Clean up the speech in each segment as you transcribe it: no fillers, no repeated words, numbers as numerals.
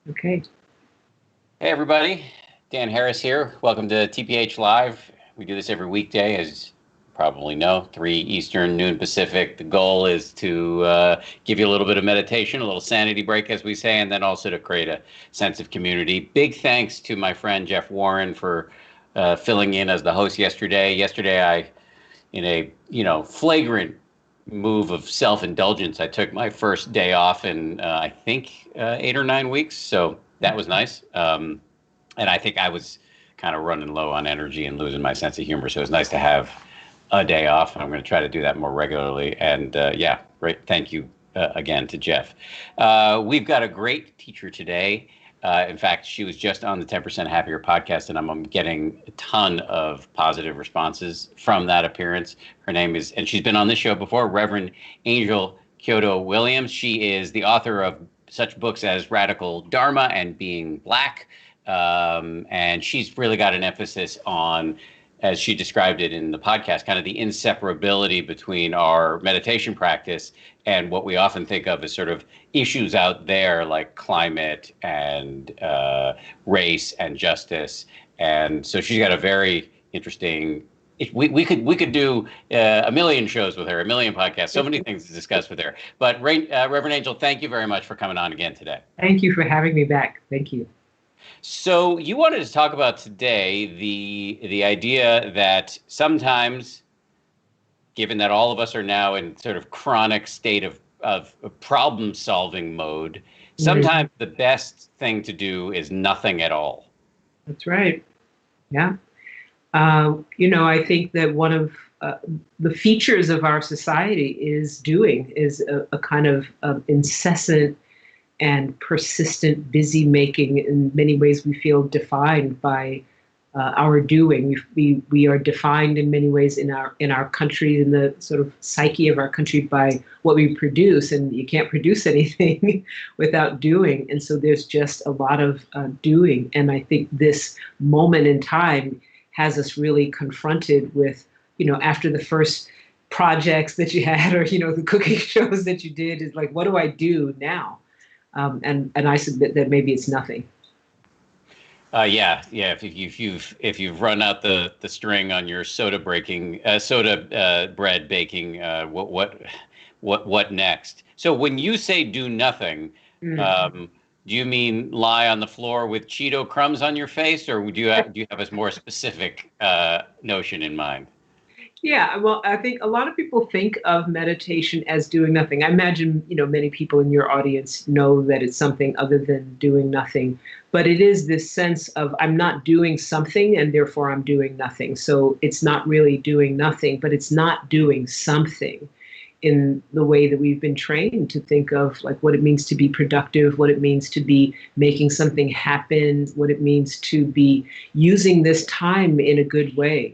Okay. Hey everybody, Dan Harris here. Welcome to TPH Live. We do this every weekday, as you probably know, 3 Eastern, noon Pacific. The goal is to give you a little bit of meditation, a little sanity break, as we say, and then also to create a sense of community. Big thanks to my friend Jeff Warren for filling in as the host yesterday. Yesterday, in a flagrant move of self-indulgence, I took my first day off in I think 8 or 9 weeks, so that was nice. And I think I was kind of running low on energy and losing my sense of humor, so it was nice to have a day off. And I'm going to try to do that more regularly. And yeah, great. Thank you again to Jeff. We've got a great teacher today. In fact, she was just on the 10% Happier podcast, and I'm getting a ton of positive responses from that appearance. Her name is, and she's been on this show before, Reverend Angel Kyodo Williams. She is the author of such books as Radical Dharma and Being Black. And she's really got an emphasis on, as she described it in the podcast, kind of the inseparability between our meditation practice and what we often think of as sort of issues out there like climate and race and justice. And so she's got a very interesting. We could do a million shows with her, a million podcasts, so many things to discuss with her. But Reverend Angel, thank you very much for coming on again today. Thank you for having me back. Thank you. So you wanted to talk about today the idea that sometimes, given that all of us are now in sort of chronic state of problem solving mode, sometimes the best thing to do is nothing at all. That's right. Yeah. I think that one of the features of our society is a kind of incessant and persistent busy making. In many ways, we feel defined by our doing. We are defined in many ways in our country, in the sort of psyche of our country, by what we produce, and you can't produce anything without doing. And so there's just a lot of doing. And I think this moment in time has us really confronted with, after the first projects that you had, or the cooking shows that you did, is like, what do I do now? And I submit that maybe it's nothing. Yeah. If you've run out the string on your soda bread baking, what next? So when you say do nothing, do you mean lie on the floor with Cheeto crumbs on your face, or do you have a more specific notion in mind? Yeah, well, I think a lot of people think of meditation as doing nothing. I imagine, many people in your audience know that it's something other than doing nothing. But it is this sense of I'm not doing something and therefore I'm doing nothing. So it's not really doing nothing, but it's not doing something in the way that we've been trained to think of, like what it means to be productive, what it means to be making something happen, what it means to be using this time in a good way.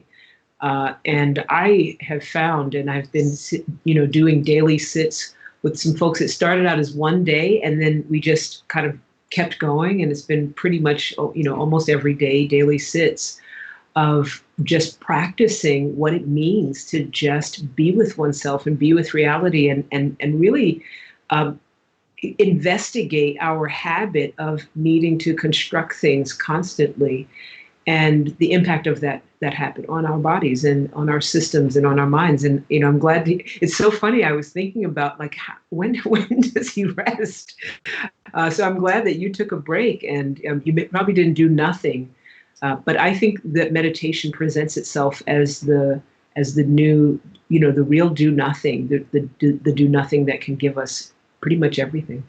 And I have found, and I've been, doing daily sits with some folks. It started out as one day, and then we just kind of kept going, and it's been pretty much, almost every day, daily sits of just practicing what it means to just be with oneself and be with reality, and really investigate our habit of needing to construct things constantly, and the impact of that habit on our bodies and on our systems and on our minds. And I'm glad it's so funny. I was thinking about like when does he rest? So I'm glad that you took a break, and you probably didn't do nothing. But I think that meditation presents itself as the new, the real do nothing, the do nothing that can give us pretty much everything.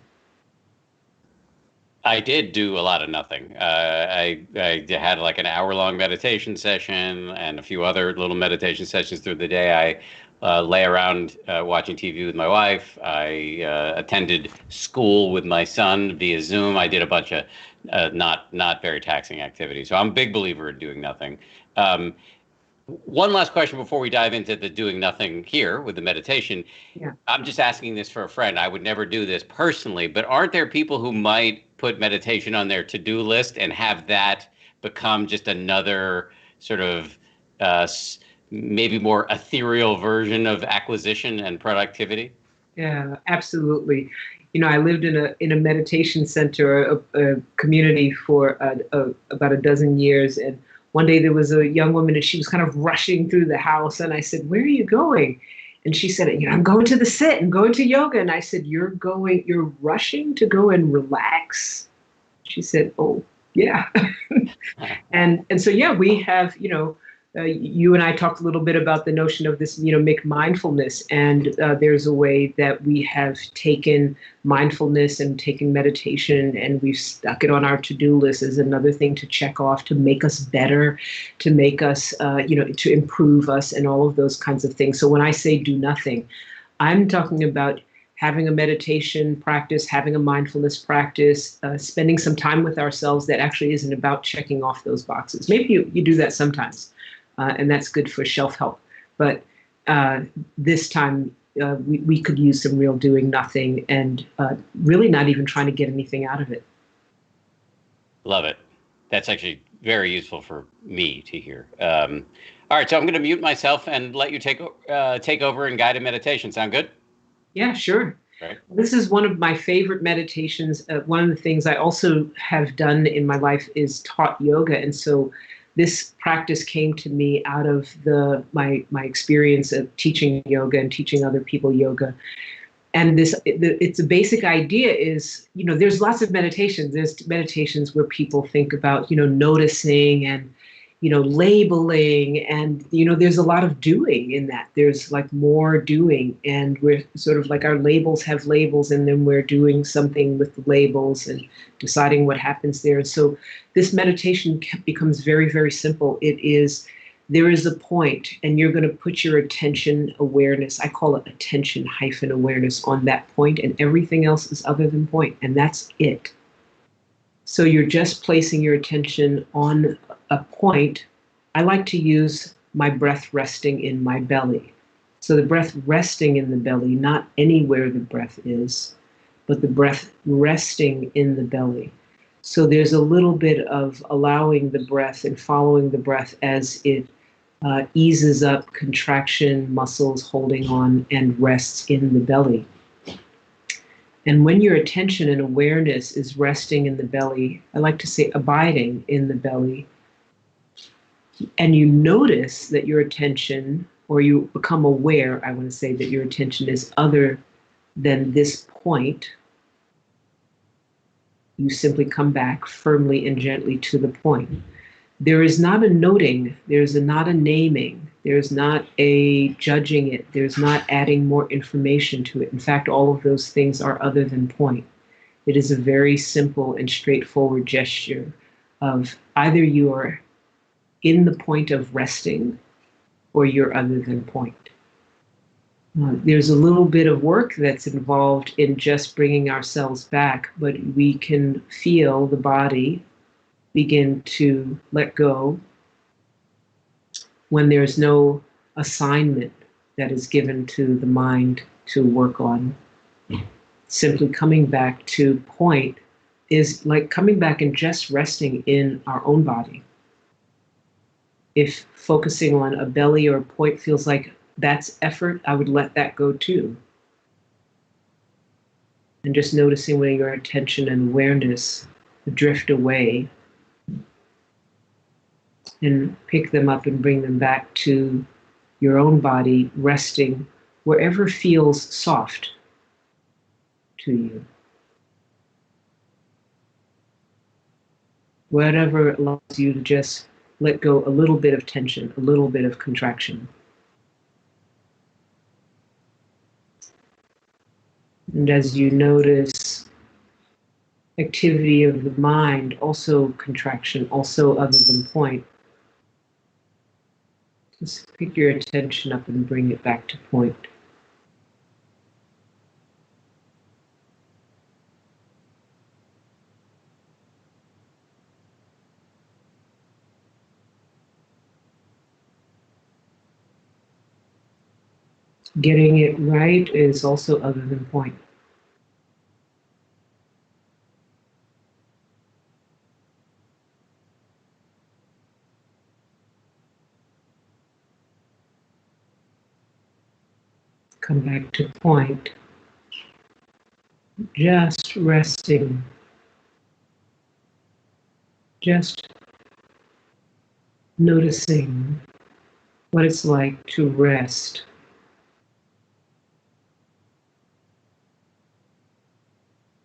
I did do a lot of nothing. I had like an hour-long meditation session and a few other little meditation sessions through the day. I lay around watching TV with my wife. I attended school with my son via Zoom. I did a bunch of not very taxing activities. So I'm a big believer in doing nothing. One last question before we dive into the doing nothing here with the meditation. Yeah. I'm just asking this for a friend. I would never do this personally, but aren't there people who might put meditation on their to-do list and have that become just another sort of maybe more ethereal version of acquisition and productivity? Yeah, absolutely. I lived in a meditation center, a community for about a dozen years, and one day there was a young woman, and she was kind of rushing through the house, and I said, "Where are you going?" And she said, "I'm going to the sit and going to yoga." And I said, you're rushing to go and relax?" She said, "Oh, yeah." And so, yeah, we have, you and I talked a little bit about the notion of this, make mindfulness. And there's a way that we have taken mindfulness and taken meditation and we've stuck it on our to-do list as another thing to check off, to make us better, to make us, to improve us and all of those kinds of things. So when I say do nothing, I'm talking about having a meditation practice, having a mindfulness practice, spending some time with ourselves that actually isn't about checking off those boxes. Maybe you do that sometimes, and that's good for self-help. But this time, we could use some real doing nothing and really not even trying to get anything out of it. Love it. That's actually very useful for me to hear. All right, so I'm going to mute myself and let you take over and guide a meditation. Sound good? Yeah, sure. Right. This is one of my favorite meditations. One of the things I also have done in my life is taught yoga. And so this practice came to me out of my experience of teaching yoga and teaching other people yoga. And it's a basic idea is, there's lots of meditations. There's meditations where people think about, noticing and, labeling, and, there's a lot of doing in that. There's like more doing, and we're sort of like our labels have labels, and then we're doing something with the labels and deciding what happens there. So this meditation becomes very, very simple. There is a point, and you're going to put your attention awareness, I call it attention-awareness, on that point, and everything else is other than point, and that's it. So you're just placing your attention on a point. I like to use my breath resting in my belly. So the breath resting in the belly, not anywhere the breath is, but the breath resting in the belly. So there's a little bit of allowing the breath and following the breath as it eases up contraction, muscles holding on, and rests in the belly. And when your attention and awareness is resting in the belly, I like to say abiding in the belly, and you notice that your attention, or you become aware, I want to say that your attention is other than this point, you simply come back firmly and gently to the point. There is not a noting, there's not a naming, there's not a judging it, there's not adding more information to it. In fact, all of those things are other than point. It is a very simple and straightforward gesture of either you are in the point of resting or you're other than point. There's a little bit of work that's involved in just bringing ourselves back, but we can feel the body begin to let go when there's no assignment that is given to the mind to work on. Simply coming back to point is like coming back and just resting in our own body. If focusing on a belly or a point feels like that's effort, I would let that go too. And just noticing when your attention and awareness drift away, and pick them up and bring them back to your own body, resting wherever feels soft to you. Whatever allows you to just let go a little bit of tension, a little bit of contraction. And as you notice activity of the mind, also contraction, also other than point, just pick your attention up and bring it back to point. Getting it right is also other than point. Come back to point. Just resting, just noticing what it's like to rest.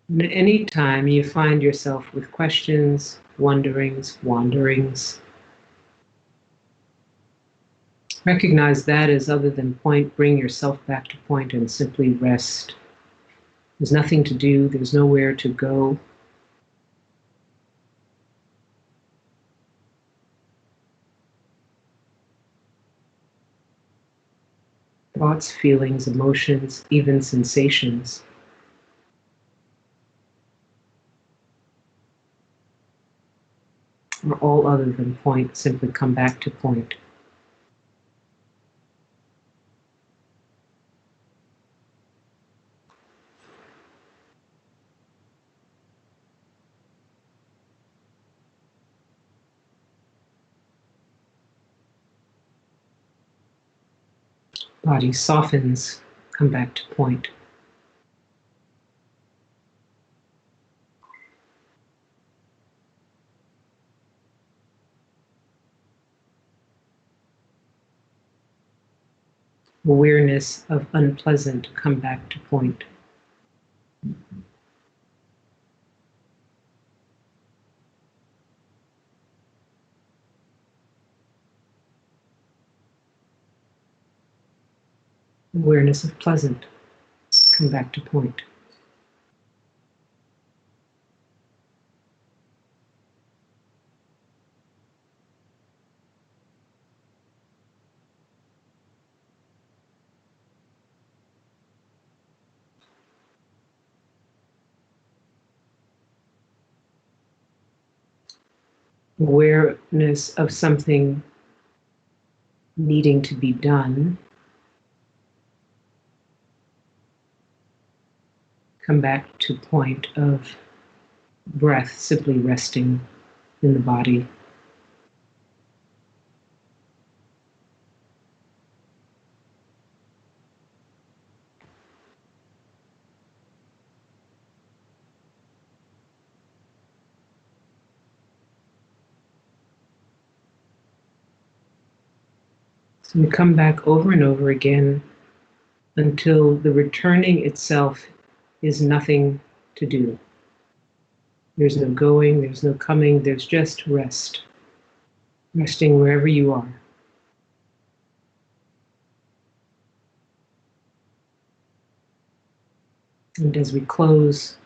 And any time you find yourself with questions, wonderings, wanderings, recognize that as other than point, bring yourself back to point and simply rest. There's nothing to do, there's nowhere to go. Thoughts, feelings, emotions, even sensations are all other than point, simply come back to point. Body softens, come back to point. Awareness of unpleasant, come back to point. Awareness of pleasant, come back to point. Awareness of something needing to be done, come back to point of breath, simply resting in the body. So we come back over and over again until the returning itself is nothing to do. There's no going, there's no coming, there's just rest. Resting wherever you are. And as we close,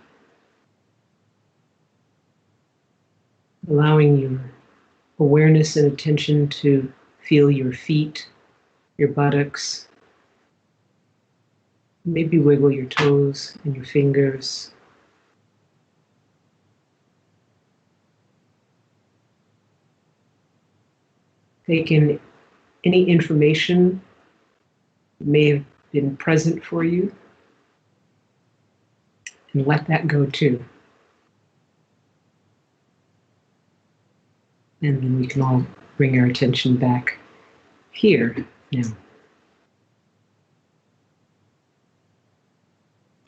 allowing your awareness and attention to feel your feet, your buttocks, maybe wiggle your toes and your fingers. Take in any information that may have been present for you and let that go too. And then we can all bring our attention back here now.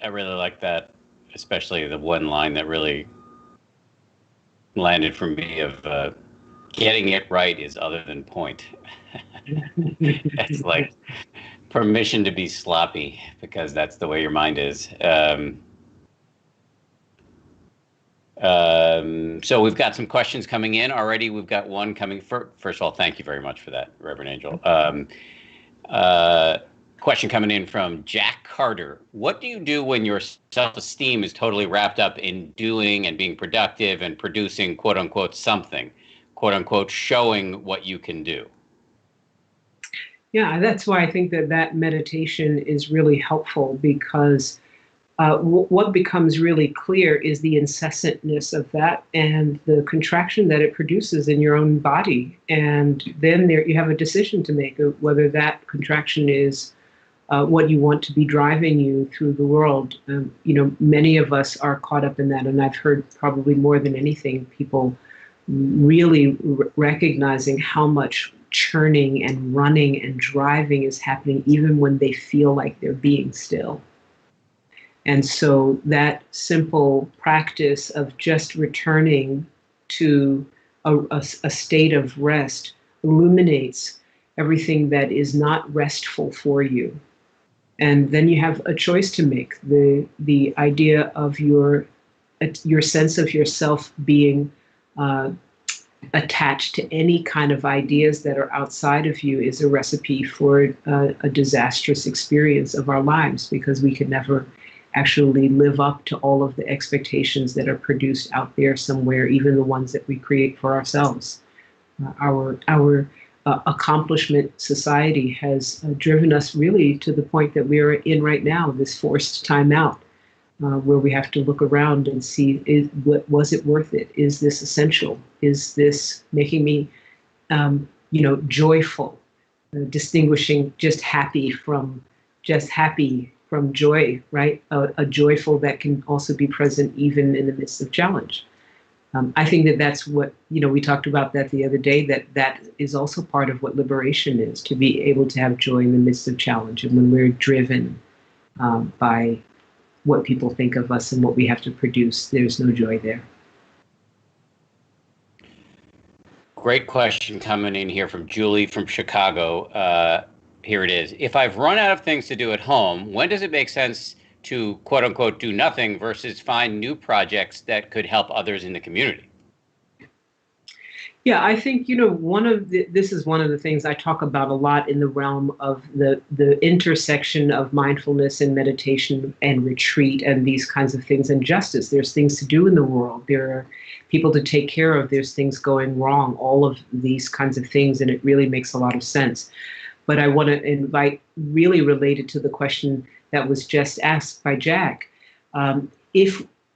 I really like that, especially the one line that really landed for me of getting it right is other than point. It's like permission to be sloppy because that's the way your mind is. So we've got some questions coming in already. We've got one coming. First of all, thank you very much for that, Reverend Angel. Question coming in from Jack Carter. What do you do when your self-esteem is totally wrapped up in doing and being productive and producing, quote unquote, something, quote unquote, showing what you can do? Yeah, that's why I think that meditation is really helpful because what becomes really clear is the incessantness of that and the contraction that it produces in your own body. And then you have a decision to make of whether that contraction is what you want to be driving you through the world. Many of us are caught up in that, and I've heard probably more than anything, people really recognizing how much churning and running and driving is happening even when they feel like they're being still. And so that simple practice of just returning to a state of rest illuminates everything that is not restful for you. And then you have a choice to make. The idea of your sense of yourself being attached to any kind of ideas that are outside of you is a recipe for a disastrous experience of our lives, because we can never actually live up to all of the expectations that are produced out there somewhere, even the ones that we create for ourselves. Our accomplishment society has driven us really to the point that we are in right now, this forced time out, where we have to look around and see, was it worth it? Is this essential? Is this making me, joyful? Distinguishing just happy from joy, right? A joyful that can also be present even in the midst of challenge. I think that that's what, we talked about that the other day, that is also part of what liberation is, to be able to have joy in the midst of challenge. And when we're driven by what people think of us and what we have to produce, there's no joy there. Great question coming in here from Julie from Chicago. Here it is. If I've run out of things to do at home, when does it make sense to, quote unquote, do nothing versus find new projects that could help others in the community? Yeah, I think, this is one of the things I talk about a lot in the realm of the intersection of mindfulness and meditation and retreat and these kinds of things, and justice. There's things to do in the world. There are people to take care of. There's things going wrong, all of these kinds of things, and it really makes a lot of sense. But I want to invite, really related to the question that was just asked by Jack,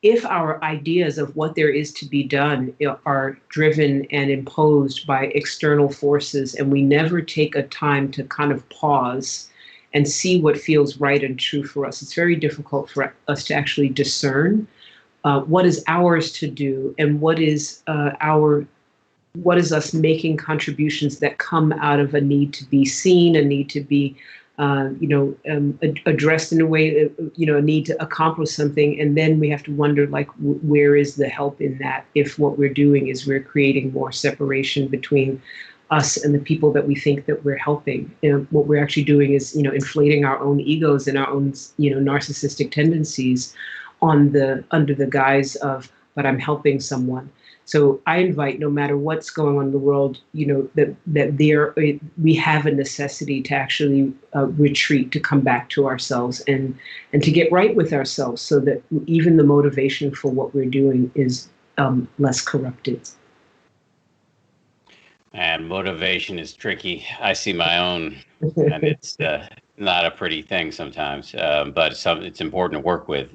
if our ideas of what there is to be done are driven and imposed by external forces, and we never take a time to kind of pause and see what feels right and true for us, it's very difficult for us to actually discern what is ours to do and what is us making contributions that come out of a need to be seen, a need to be addressed in a way, a need to accomplish something. And then we have to wonder, where is the help in that, if what we're doing is we're creating more separation between us and the people that we think that we're helping. What we're actually doing is, inflating our own egos and our own, narcissistic tendencies under the guise of, but I'm helping someone. So I invite, no matter what's going on in the world, that we have a necessity to actually retreat, to come back to ourselves and to get right with ourselves, so that even the motivation for what we're doing is less corrupted. And motivation is tricky. I see my own, and it's not a pretty thing sometimes, but it's important to work with.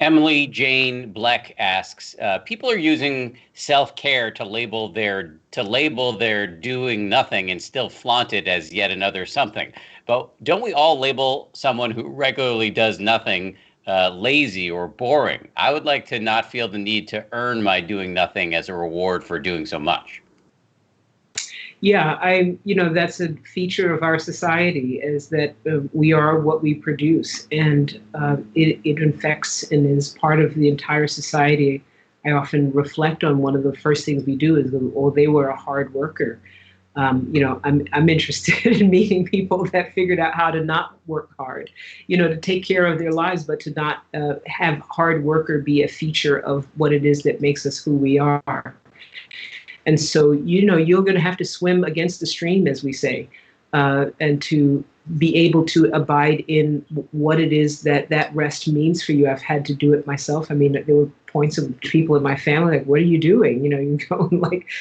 Emily Jane Bleck asks, people are using self-care to label their doing nothing and still flaunt it as yet another something. But don't we all label someone who regularly does nothing lazy or boring? I would like to not feel the need to earn my doing nothing as a reward for doing so much. Yeah, that's a feature of our society, is that we are what we produce, and it infects and is part of the entire society. I often reflect on one of the first things we do is, they were a hard worker. I'm interested in meeting people that figured out how to not work hard, to take care of their lives, but to not have hard worker be a feature of what it is that makes us who we are. And so, you're going to have to swim against the stream, as we say, and to be able to abide in what it is that rest means for you. I've had to do it myself. I mean, there were points of people in my family, what are you doing? You go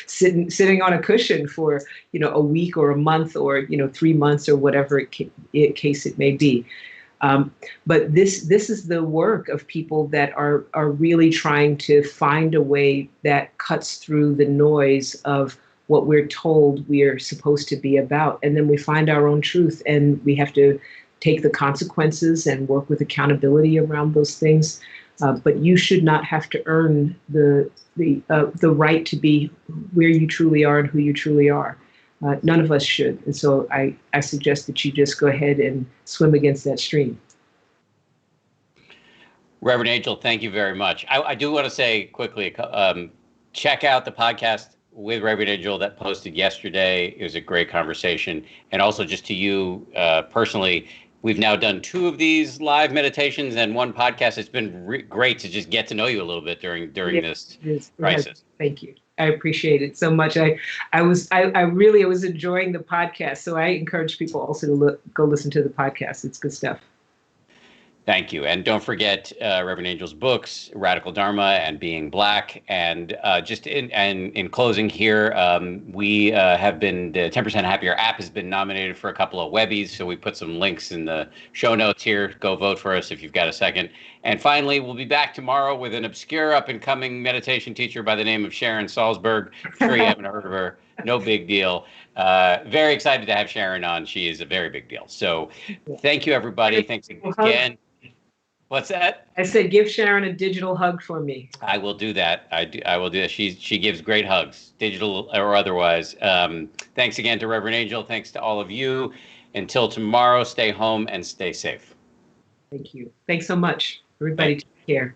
sitting on a cushion for, a week or a month or, 3 months or whatever case it may be. But this is the work of people that are really trying to find a way that cuts through the noise of what we're told we are supposed to be about. And then we find our own truth, and we have to take the consequences and work with accountability around those things. But you should not have to earn the right to be where you truly are and who you truly are. None of us should. And so I suggest that you just go ahead and swim against that stream. Reverend Angel, thank you very much. I do want to say quickly, check out the podcast with Reverend Angel that posted yesterday. It was a great conversation. And also just to you personally, we've now done 2 of these live meditations and 1 podcast. It's been great to just get to know you a little bit during this crisis. Thank you. I appreciate it so much. I was enjoying the podcast. So I encourage people also to go listen to the podcast. It's good stuff. Thank you. And don't forget Reverend Angel's books, Radical Dharma and Being Black. And just in closing here, we have been, the 10% Happier app has been nominated for a couple of Webbies. So we put some links in the show notes here. Go vote for us if you've got a second. And finally, we'll be back tomorrow with an obscure up-and-coming meditation teacher by the name of Sharon Salzberg. I'm sure you haven't heard of her. No big deal. Very excited to have Sharon on. She is a very big deal. So thank you, everybody. Thanks again. What's that? I said, give Sharon a digital hug for me. I will do that. I will do that. She gives great hugs, digital or otherwise. Thanks again to Reverend Angel. Thanks to all of you. Until tomorrow, stay home and stay safe. Thank you. Thanks so much. Everybody, take care.